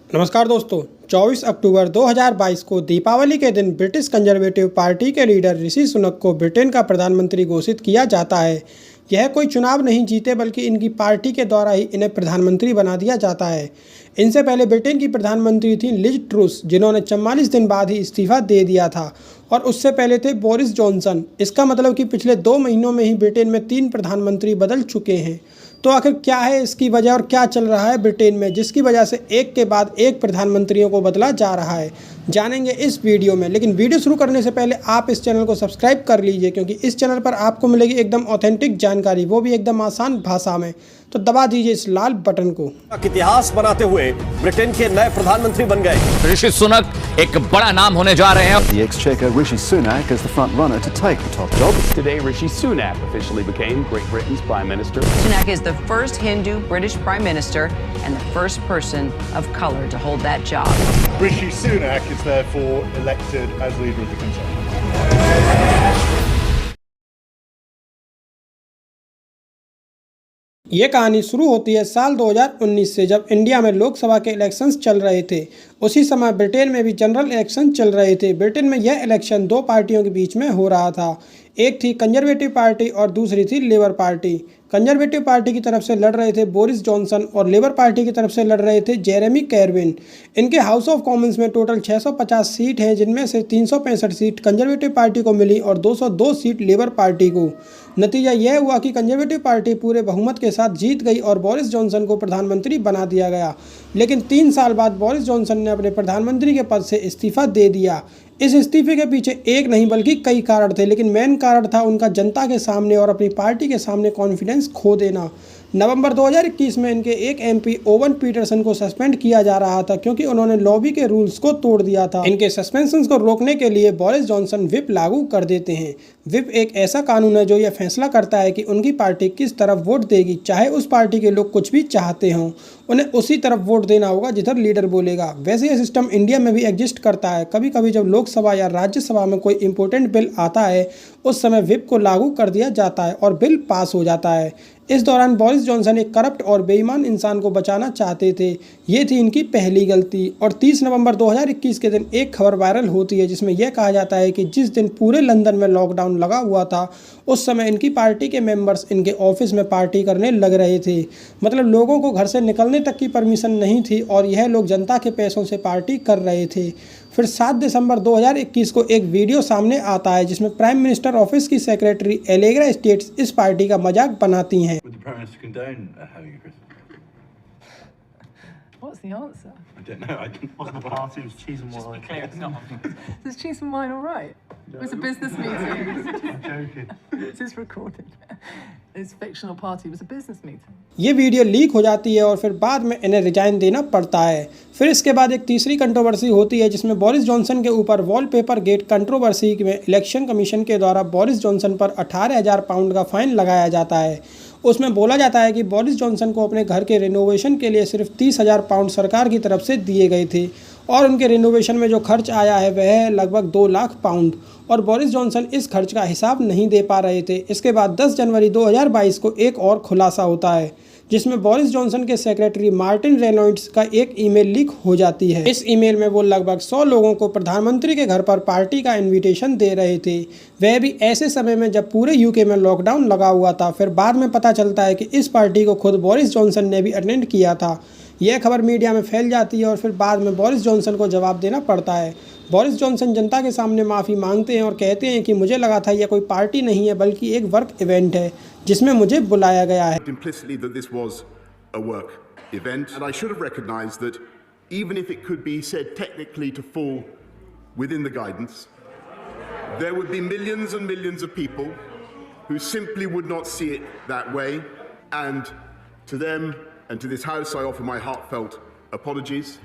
नमस्कार दोस्तों, 24 अक्टूबर 2022 को दीपावली के दिन ब्रिटिश कंजर्वेटिव पार्टी के लीडर ऋषि सुनक को ब्रिटेन का प्रधानमंत्री घोषित किया जाता है। यह कोई चुनाव नहीं जीते बल्कि इनकी पार्टी के द्वारा ही इन्हें प्रधानमंत्री बना दिया जाता है। इनसे पहले ब्रिटेन की प्रधानमंत्री थी लिज ट्रूस, जिन्होंने 44 दिन बाद ही इस्तीफा दे दिया था, और उससे पहले थे बोरिस जॉनसन। इसका मतलब कि पिछले 2 महीनों में ही ब्रिटेन में 3 प्रधानमंत्री बदल चुके हैं। तो आखिर क्या है इसकी वजह और क्या चल रहा है ब्रिटेन में, जिसकी वजह से एक के बाद एक प्रधानमंत्रियों को बदला जा रहा है, जानेंगे इस वीडियो में। लेकिन वीडियो शुरू करने से पहले आप इस चैनल को सब्सक्राइब कर लीजिए, क्योंकि इस चैनल पर आपको मिलेगी एकदम ऑथेंटिक जानकारी, वो भी एकदम आसान भाषा में। तो दबा दीजिए इस लाल बटन को। इतिहास बनाते हुए ब्रिटेन के नए प्रधानमंत्री बन गए ऋषि सुनक एक बड़ा नाम होने जा रहे हैं। The Exchequer Rishi Sunak is the front runner to take the top job. Today, Rishi Sunak officially became Great Britain's Prime Minister. Sunak is the first Hindu British Prime Minister and the first person of color to hold that job. Rishi Sunak is therefore elected as leader of the Conservative. ये कहानी शुरू होती है साल 2019 से, जब India में लोकसभा के इलेक्शंस चल रहे थे। उसी समय ब्रिटेन में भी जनरल इलेक्शन चल रहे थे। ब्रिटेन में यह इलेक्शन 2 पार्टियों के बीच में हो रहा था। एक थी कंजर्वेटिव पार्टी और दूसरी थी लेबर पार्टी। कंजर्वेटिव पार्टी की तरफ से लड़ रहे थे बोरिस जॉनसन और लेबर पार्टी की तरफ से लड़ रहे थे जेरेमी कॉर्बिन। इनके हाउस ऑफ कॉमन्स में टोटल 650 सीट हैं, जिनमें से 365 सीट कंजर्वेटिव पार्टी को मिली और 202 सीट लेबर पार्टी को। नतीजा यह हुआ कि कंजर्वेटिव पार्टी पूरे बहुमत के साथ जीत गई और बोरिस जॉनसन को प्रधानमंत्री बना दिया गया। लेकिन 3 साल बाद बोरिस जॉनसन ने अपने प्रधानमंत्री के पद से इस्तीफा दे दिया। इस इस्तीफे के पीछे एक नहीं बल्कि कई कारण थे, लेकिन मेन कारण था उनका जनता के सामने और अपनी पार्टी के सामने कॉन्फिडेंस खो देना। नवंबर 2021 में इनके एक एमपी ओवन पीटरसन को सस्पेंड किया जा रहा था, क्योंकि उन्होंने लॉबी के रूल्स को तोड़ दिया था। इनके सस्पेंशन को रोकने के लिए बोरिस जॉनसन व्हिप लागू कर देते हैं। व्हिप एक ऐसा कानून है जो यह फैसला करता है कि उनकी पार्टी किस तरफ वोट देगी, चाहे उस पार्टी के लोग कुछ भी चाहते हों। उन्हें उसी तरफ वोट देना होगा जिधर लीडर बोलेगा। वैसे यह सिस्टम इंडिया में भी एग्जिस्ट करता है। कभी कभी जब लोकसभा या राज्यसभा में कोई इंपॉर्टेंट बिल आता है, उस समय व्हिप को लागू कर दिया जाता है और बिल पास हो जाता है। इस दौरान बोरिस जॉनसन एक करप्ट और बेईमान इंसान को बचाना चाहते थे। ये थी इनकी पहली गलती। और 30 नवंबर 2021 के दिन एक खबर वायरल होती है, जिसमें यह कहा जाता है कि जिस दिन पूरे लंदन में लॉकडाउन लगा हुआ था, उस समय इनकी पार्टी के मेंबर्स इनके ऑफिस में पार्टी करने लग रहे थे। मतलब लोगों को घर से निकलने तक की परमिशन नहीं थी और यह लोग जनता के पैसों से पार्टी कर रहे थे। फिर 7 दिसंबर 2021 को एक वीडियो सामने आता है, जिसमें प्राइम मिनिस्टर ऑफिस की सेक्रेटरी एलेग्रा स्टेट्स इस पार्टी का मजाक बनाती हैं। Would the Prime Minister condone having a Christmas? What's the answer? I don't know. I didn't. Wasn't the party, it was cheese and wine. Is cheese and wine all right? It was a business meeting. I'm joking. This is recorded. This fictional party was a business meeting. ये video leak हो जाती है और फिर बाद में इन्हें resign देना पड़ता है। फिर इसके बाद एक तीसरी कंट्रोवर्सी होती है, जिसमें बोरिस जॉनसन के ऊपर वॉलपेपर गेट कंट्रोवर्सी में इलेक्शन कमीशन के द्वारा बोरिस जॉनसन पर 18,000 पाउंड का फाइन लगाया जाता है। उसमें बोला जाता है कि बोरिस जॉनसन को अपने घर के रिनोवेशन के लिए सिर्फ 30,000 पाउंड सरकार की तरफ से दिए गए थे, और उनके रिनोवेशन में जो खर्च आया है वह है लगभग 2 लाख पाउंड, और बोरिस जॉनसन इस खर्च का हिसाब नहीं दे पा रहे थे। इसके बाद 10 जनवरी 2022 को एक और खुलासा होता है, जिसमें बोरिस जॉनसन के सेक्रेटरी मार्टिन रेनॉल्ड्स का एक ईमेल लीक हो जाती है। इस ईमेल में वो लगभग 100 लोगों को प्रधानमंत्री के घर पर पार्टी का इनविटेशन दे रहे थे, वह भी ऐसे समय में जब पूरे यूके में लॉकडाउन लगा हुआ था। फिर बाद में पता चलता है कि इस पार्टी को खुद बोरिस जॉनसन ने भी अटेंड किया था। यह खबर मीडिया में फैल जाती है और फिर बाद में बोरिस जॉनसन को जवाब देना पड़ता है। बोरिस जॉनसन जनता के सामने माफ़ी मांगते हैं और कहते हैं कि मुझे लगा था यह कोई पार्टी नहीं है बल्कि एक वर्क इवेंट है, जिसमें मुझे बुलाया गया है। Implicitly that this was a work event, and I should have recognized that even if it could be said technically to fall within the guidance, there would be millions and millions of people who simply would not see it that way, and to them and to this house I offer my heartfelt apologies.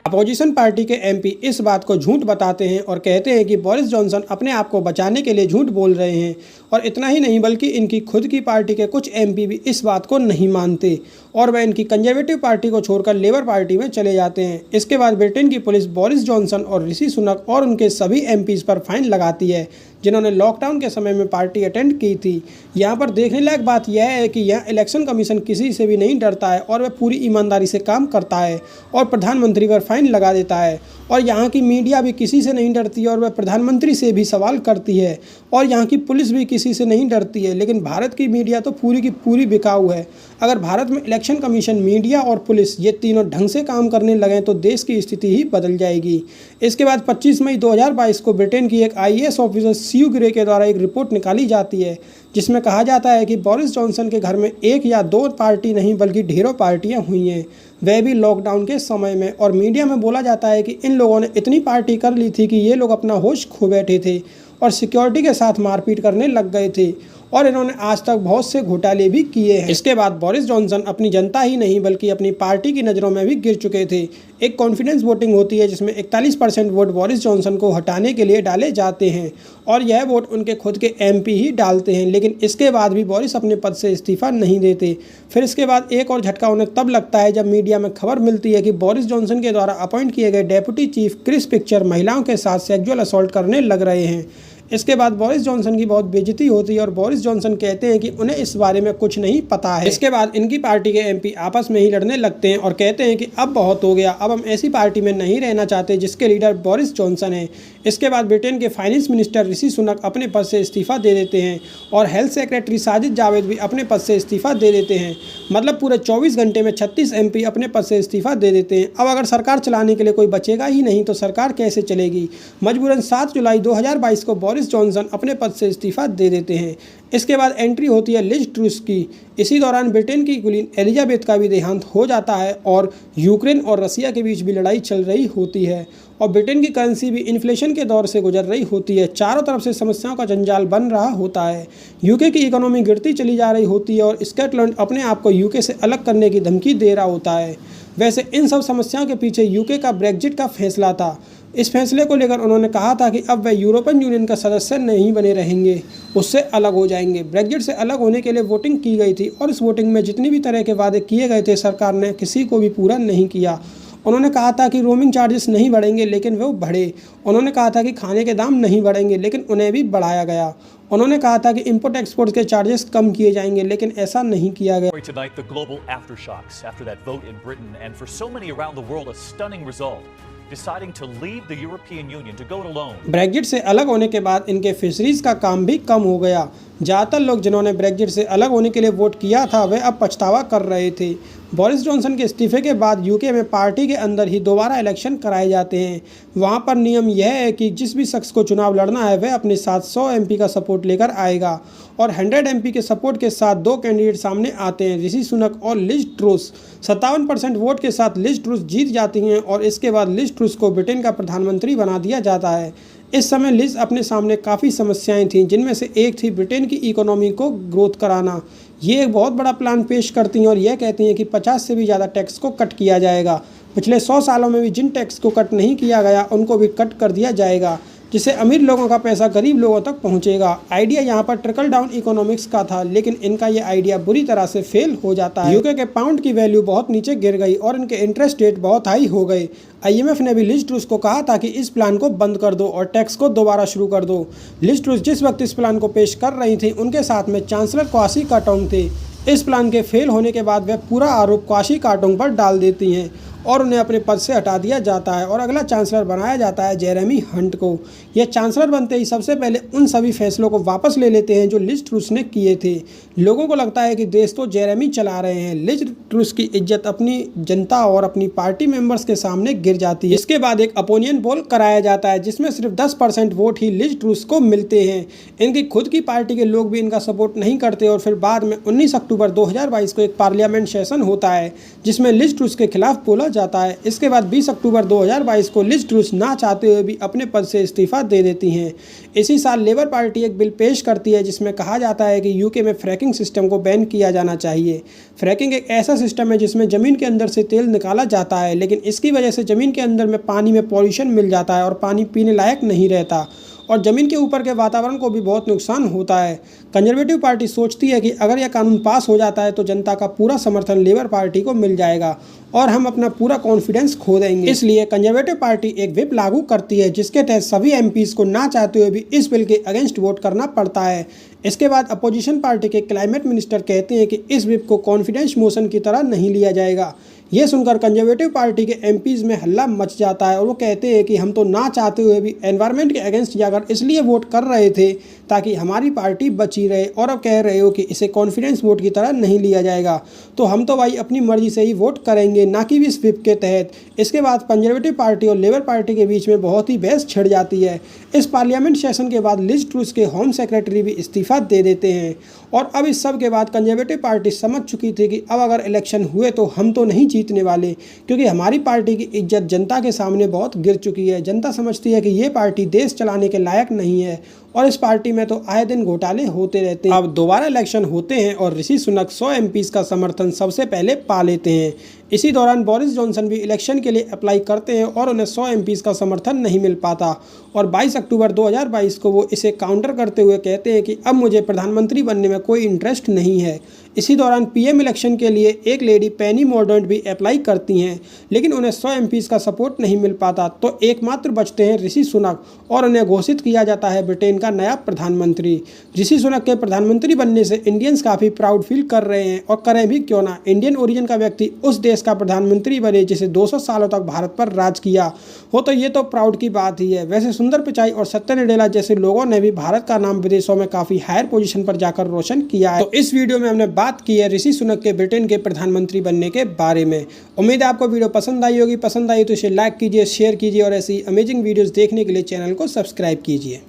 Opposition party के MP इस बात को झूठ बताते हैं और कहते हैं कि बोरिस जॉनसन अपने आप को बचाने के लिए झूठ बोल रहे हैं। और इतना ही नहीं बल्कि इनकी खुद की पार्टी के कुछ एमपी भी इस बात को नहीं मानते और वह इनकी कंजर्वेटिव पार्टी को छोड़कर लेबर पार्टी में चले जाते हैं। इसके बाद ब्रिटेन की पुलिस बोरिस जॉनसन और ऋषि सुनक और उनके सभी एमपीज पर फाइन लगाती है, जिन्होंने लॉकडाउन के समय में पार्टी अटेंड की थी। यहाँ पर देखने लायक बात यह है कि यहाँ इलेक्शन कमीशन किसी से भी नहीं डरता है और वह पूरी ईमानदारी से काम करता है और प्रधानमंत्री पर फाइन लगा देता है। और यहाँ की मीडिया भी किसी से नहीं डरती है और वह प्रधानमंत्री से भी सवाल करती है। और यहाँ की पुलिस भी किसी से नहीं डरती है। लेकिन भारत की मीडिया तो पूरी की पूरी बिकाऊ है। अगर भारत में इलेक्शन कमीशन, मीडिया और पुलिस ये तीनों ढंग से काम करने लगें तो देश की स्थिति ही बदल जाएगी। इसके बाद 25 मई 2022 को ब्रिटेन की एक IAS ऑफिसर स्यू ग्रे के द्वारा एक रिपोर्ट निकाली जाती है, जिसमें कहा जाता है कि बोरिस जॉनसन के घर में एक या दो पार्टी नहीं बल्कि ढेरों पार्टियां हुई हैं, वह भी लॉकडाउन के समय में। और मीडिया में बोला जाता है कि इन लोगों ने इतनी पार्टी कर ली थी कि ये लोग अपना होश खो बैठे थे और सिक्योरिटी के साथ मारपीट करने लग गए थे और इन्होंने आज तक बहुत से घोटाले भी किए हैं। इसके बाद बोरिस जॉनसन अपनी जनता ही नहीं बल्कि अपनी पार्टी की नज़रों में भी गिर चुके थे। एक कॉन्फिडेंस वोटिंग होती है जिसमें 41% वोट बोरिस जॉनसन को हटाने के लिए डाले जाते हैं और यह वोट उनके खुद के MP ही डालते हैं। लेकिन इसके बाद भी बोरिस अपने पद से इस्तीफा नहीं देते। फिर इसके बाद एक और झटका उन्हें तब लगता है जब मीडिया में खबर मिलती है कि बोरिस जॉनसन के द्वारा अपॉइंट किए गए डेप्यूटी चीफ क्रिस पिक्चर महिलाओं के साथ सेक्सुअल असॉल्ट करने लग रहे हैं। इसके बाद बोरिस जॉनसन की बहुत बेइज्जती होती है और बोरिस जॉनसन कहते हैं कि उन्हें इस बारे में कुछ नहीं पता है। इसके बाद इनकी पार्टी के MP आपस में ही लड़ने लगते हैं और कहते हैं कि अब बहुत हो गया, अब हम ऐसी पार्टी में नहीं रहना चाहते जिसके लीडर बोरिस जॉनसन है। इसके बाद ब्रिटेन के फाइनेंस मिनिस्टर ऋषि सुनक अपने पद से इस्तीफा दे देते हैं और हेल्थ सेक्रेटरी साजिद जावेद भी अपने पद से इस्तीफा दे देते हैं। मतलब पूरे 24 घंटे में 36 MP अपने पद से इस्तीफा दे देते हैं। अब अगर सरकार चलाने के लिए कोई बचेगा ही नहीं तो सरकार कैसे चलेगी। मजबूरन 7 जुलाई 2022 को बोरिस जॉनसन अपने पद से इस्तीफा दे देते हैं। इसके बाद एंट्री होती है लिज ट्रूस की। इसी दौरान ब्रिटेन की क्वीन एलिजाबेथ का भी देहांत हो जाता है और यूक्रेन और रसिया के बीच भी लड़ाई चल रही होती है और ब्रिटेन की करेंसी भी इन्फ्लेशन के दौर से गुजर रही होती है। चारों तरफ से समस्याओं का जंजाल बन रहा होता है। यूके की इकोनॉमी गिरती चली जा रही होती है और स्कॉटलैंड अपने आप को यूके से अलग करने की धमकी दे रहा होता है। वैसे इन सब समस्याओं के पीछे यूके का ब्रेग्जिट का फैसला था। इस फैसले को लेकर उन्होंने कहा था कि अब वे यूरोपियन यूनियन का सदस्य नहीं बने रहेंगे, उससे अलग हो जाएंगे। ब्रेग्जिट से अलग होने के लिए वोटिंग की गई थी और इस वोटिंग में जितनी भी तरह के वादे किए गए थे सरकार ने किसी को भी पूरा नहीं किया। उन्होंने कहा था कि रोमिंग चार्जेस नहीं बढ़ेंगे लेकिन वो बढ़े। उन्होंने कहा था कि खाने के दाम नहीं बढ़ेंगे लेकिन उन्हें भी बढ़ाया गया। उन्होंने कहा था कि इंपोर्ट एक्सपोर्ट के चार्जेस कम किए जाएंगे लेकिन ऐसा नहीं किया गया। Tonight, the global aftershocks after that vote in Britain, and for so many around the world, a stunning result. Deciding to leave the European Union to go it alone. Brexit से अलग होने के बाद इनके फिशरीज का काम भी कम हो गया। ज़्यादातर लोग जिन्होंने ब्रेग्जिट से अलग होने के लिए वोट किया था वे अब पछतावा कर रहे थे। बोरिस जॉनसन के इस्तीफे के बाद यूके में पार्टी के अंदर ही दोबारा इलेक्शन कराए जाते हैं। वहां पर नियम यह है कि जिस भी शख्स को चुनाव लड़ना है वह अपने साथ 100 MP का सपोर्ट लेकर आएगा और 100 MP के सपोर्ट के साथ दो कैंडिडेट सामने आते हैं, ऋषि सुनक और लिज ट्रूस। 57% वोट के साथ लिज ट्रूस जीत जाती हैं और इसके बाद लिज ट्रूस को ब्रिटेन का प्रधानमंत्री बना दिया जाता है। इस समय लिज अपने सामने काफ़ी समस्याएं थीं, जिनमें से एक थी ब्रिटेन की इकोनॉमी को ग्रोथ कराना। ये एक बहुत बड़ा प्लान पेश करती हैं और यह कहती हैं कि 50 से भी ज़्यादा टैक्स को कट किया जाएगा। पिछले 100 सालों में भी जिन टैक्स को कट नहीं किया गया उनको भी कट कर दिया जाएगा, जिससे अमीर लोगों का पैसा गरीब लोगों तक पहुंचेगा। आइडिया यहाँ पर ट्रिकल डाउन इकोनॉमिक्स का था, लेकिन इनका ये आइडिया बुरी तरह से फेल हो जाता है। यूके के पाउंड की वैल्यू बहुत नीचे गिर गई और इनके इंटरेस्ट रेट बहुत हाई हो गए। IMF ने भी लिज ट्रूस को कहा था कि इस प्लान को बंद कर दो और टैक्स को दोबारा शुरू कर दो। लिज ट्रूस जिस वक्त इस प्लान को पेश कर रही थी उनके साथ में चांसलर क्वासी कार्टोंग थे। इस प्लान के फेल होने के बाद वह पूरा आरोप क्वासी कार्टोंग पर डाल देती हैं और उन्हें अपने पद से हटा दिया जाता है और अगला चांसलर बनाया जाता है जेरेमी हंट को। यह चांसलर बनते ही सबसे पहले उन सभी फैसलों को वापस ले लेते हैं जो लिज ट्रूस ने किए थे। लोगों को लगता है कि देश तो जेरेमी चला रहे हैं। लिज ट्रूस की इज्जत अपनी जनता और अपनी पार्टी मेंबर्स के सामने गिर जाती है। इसके बाद एक ओपिनियन पोल कराया जाता है जिसमें सिर्फ 10% वोट ही लिज ट्रूस को मिलते हैं। इनकी खुद की पार्टी के लोग भी इनका सपोर्ट नहीं करते और फिर बाद में 19 अक्टूबर 2022 को एक पार्लियामेंट सेशन होता है जिसमें लिज ट्रूस के खिलाफ बोला जाता है। इसके बाद 20 अक्टूबर 2022 को लिज ट्रूस ना चाहते हुए भी अपने पद से इस्तीफा दे देती हैं। इसी साल लेबर पार्टी एक बिल पेश करती है जिसमें कहा जाता है कि यूके में फ्रैकिंग सिस्टम को बैन किया जाना चाहिए। फ्रैकिंग एक ऐसा सिस्टम है जिसमें ज़मीन के अंदर से तेल निकाला जाता है, लेकिन इसकी वजह से ज़मीन के अंदर में पानी में पॉल्यूशन मिल जाता है और पानी पीने लायक नहीं रहता और ज़मीन के ऊपर के वातावरण को भी बहुत नुकसान होता है। कंजर्वेटिव पार्टी सोचती है कि अगर यह कानून पास हो जाता है तो जनता का पूरा समर्थन लेबर पार्टी को मिल जाएगा और हम अपना पूरा कॉन्फिडेंस खो देंगे। इसलिए कंजर्वेटिव पार्टी एक व्हिप लागू करती है जिसके तहत सभी एमपीज को ना चाहते हुए भी इस बिल के अगेंस्ट वोट करना पड़ता है। इसके बाद अपोजिशन पार्टी के क्लाइमेट मिनिस्टर कहते हैं कि इस व्हिप को कॉन्फिडेंस मोशन की तरह नहीं लिया जाएगा। ये सुनकर कंजर्वेटिव पार्टी के एमपीज में हल्ला मच जाता है और वो कहते हैं कि हम तो ना चाहते हुए भी एनवायरनमेंट के अगेंस्ट जाकर इसलिए वोट कर रहे थे ताकि हमारी पार्टी बची रहे, और अब कह रहे हो कि इसे कॉन्फिडेंस वोट की तरह नहीं लिया जाएगा, तो हम तो भाई अपनी मर्जी से ही वोट करेंगे, ना कि इस व्हिप के तहत। इसके बाद कंजर्वेटिव पार्टी और लेबर पार्टी के बीच में बहुत ही बहस छिड़ जाती है। इस पार्लियामेंट सेशन के बाद लिज ट्रूस के होम सेक्रेटरी भी इस्तीफा दे देते हैं और अब इस सब के बाद कंजर्वेटिव पार्टी समझ चुकी थी कि अब अगर इलेक्शन हुए तो हम तो नहीं जीतने वाले, क्योंकि हमारी पार्टी की इज्जत जनता के सामने बहुत गिर चुकी है। जनता समझती है कि ये पार्टी देश चलाने के लायक नहीं है और इस पार्टी में तो आए दिन घोटाले होते रहते हैं। अब दोबारा इलेक्शन होते हैं और ऋषि सुनक 100 एमपीज का समर्थन सबसे पहले पा लेते हैं। इसी दौरान बोरिस जॉनसन भी इलेक्शन के लिए अप्लाई करते हैं और उन्हें 100 एमपीज का समर्थन नहीं मिल पाता और 22 अक्टूबर 2022 को वो इसे काउंटर करते हुए कहते हैं कि अब मुझे प्रधानमंत्री बनने में कोई इंटरेस्ट नहीं है। इसी दौरान पीएम इलेक्शन के लिए एक लेडी पेनी मोर्डेंट भी अप्लाई करती हैं, लेकिन उन्हें 100 एमपीज का सपोर्ट नहीं मिल पाता, तो एकमात्र बचते हैं ऋषि सुनक और उन्हें घोषित किया जाता है ब्रिटेन का नया प्रधानमंत्री। ऋषि सुनक के प्रधानमंत्री बनने से इंडियंस काफ़ी प्राउड फील कर रहे हैं, और करें भी क्यों ना, इंडियन ओरिजिन का व्यक्ति उस देश का प्रधानमंत्री बने जिसे 200 सालों तक भारत पर राज किया हो, तो ये तो प्राउड की बात ही है। वैसे सुंदर पिचाई और सत्य नडेला जैसे लोगों ने भी भारत का नाम विदेशों में काफ़ी हायर पोजीशन पर जाकर रोशन किया है। तो इस वीडियो में हमने बात की है ऋषि सुनक के ब्रिटेन के प्रधानमंत्री बनने के बारे में। उम्मीद है आपको वीडियो पसंद आई होगी। पसंद आई तो इसे लाइक कीजिए, शेयर कीजिए और ऐसी अमेजिंग वीडियोस देखने के लिए चैनल को सब्सक्राइब कीजिए।